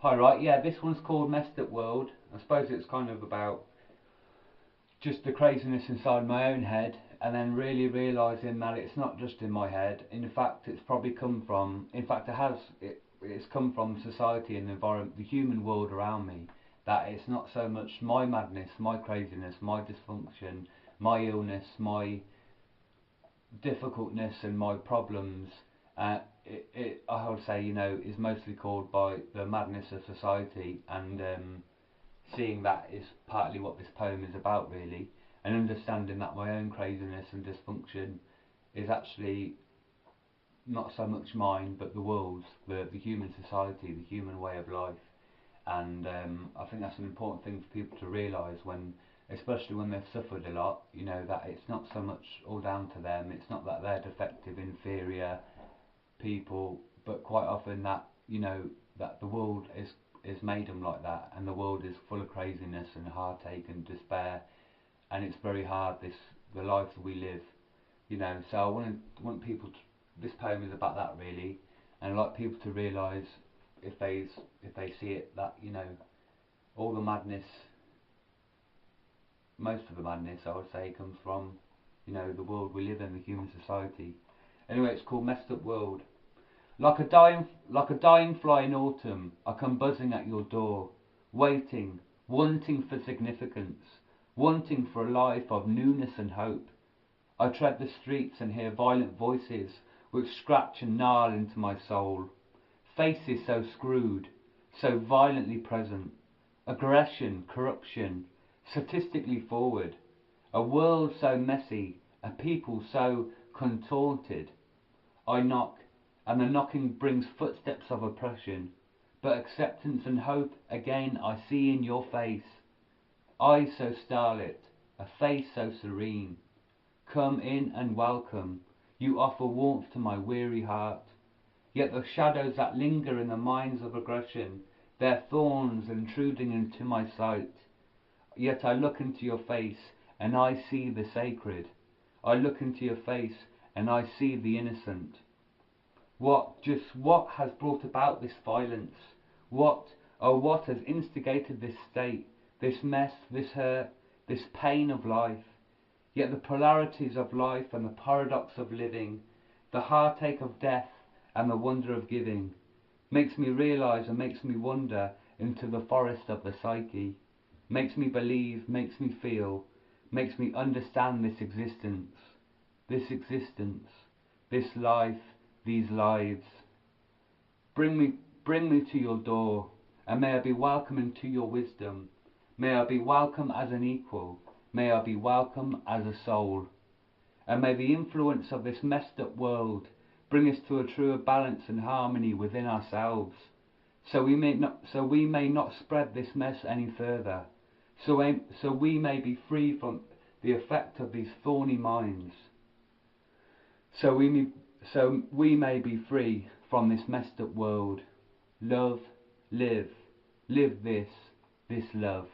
Hi, right, yeah, this one's called Messed Up World. I suppose it's kind of about just the craziness inside my own head, and then really realising that it's not just in my head. In fact, it's probably come from, in fact it's come from society and the environment, the human world around me, that it's not so much my madness, my craziness, my dysfunction, my illness, my difficultness and my problems. I would say, is mostly caused by the madness of society, and seeing that is partly what this poem is about, really, and understanding that my own craziness and dysfunction is actually not so much mine, but the world's, the human society, the human way of life. And I think that's an important thing for people to realise when, especially when they've suffered a lot, that it's not so much all down to them. It's not that they're defective, inferior people, but quite often that, that the world is made them like that, and the world is full of craziness and heartache and despair, and it's very hard, the life that we live, so I want people to, this poem is about that, really, and I'd like people to realise, if they see it, that all the madness, most of the madness, I would say, comes from the world we live in, the human society. Anyway, it's called Messed Up World. Like a dying fly in autumn, I come buzzing at your door, waiting, wanting for significance, wanting for a life of newness and hope. I tread the streets and hear violent voices which scratch and gnarl into my soul. Faces so screwed, so violently present, aggression, corruption, statistically forward, a world so messy, a people so contorted. I knock, and the knocking brings footsteps of oppression, but acceptance and hope again I see in your face. Eyes so starlit, a face so serene. Come in and welcome, you offer warmth to my weary heart. Yet the shadows that linger in the minds of aggression, their thorns intruding into my sight. Yet I look into your face, and I see the sacred. I look into your face, and I see the innocent. What has brought about this violence? What has instigated this state, this mess, this hurt, this pain of life? Yet the polarities of life and the paradox of living, the heartache of death and the wonder of giving, makes me realise and makes me wander into the forest of the psyche, makes me believe, makes me feel, makes me understand this existence, this life, these lives. Bring me to your door, and may I be welcome into your wisdom. May I be welcome as an equal. May I be welcome as a soul. And may the influence of this messed up world bring us to a truer balance and harmony within ourselves, so we may not spread this mess any further, so we may be free from the effect of these thorny minds, so we may be free from this messed up world. Love, live this love.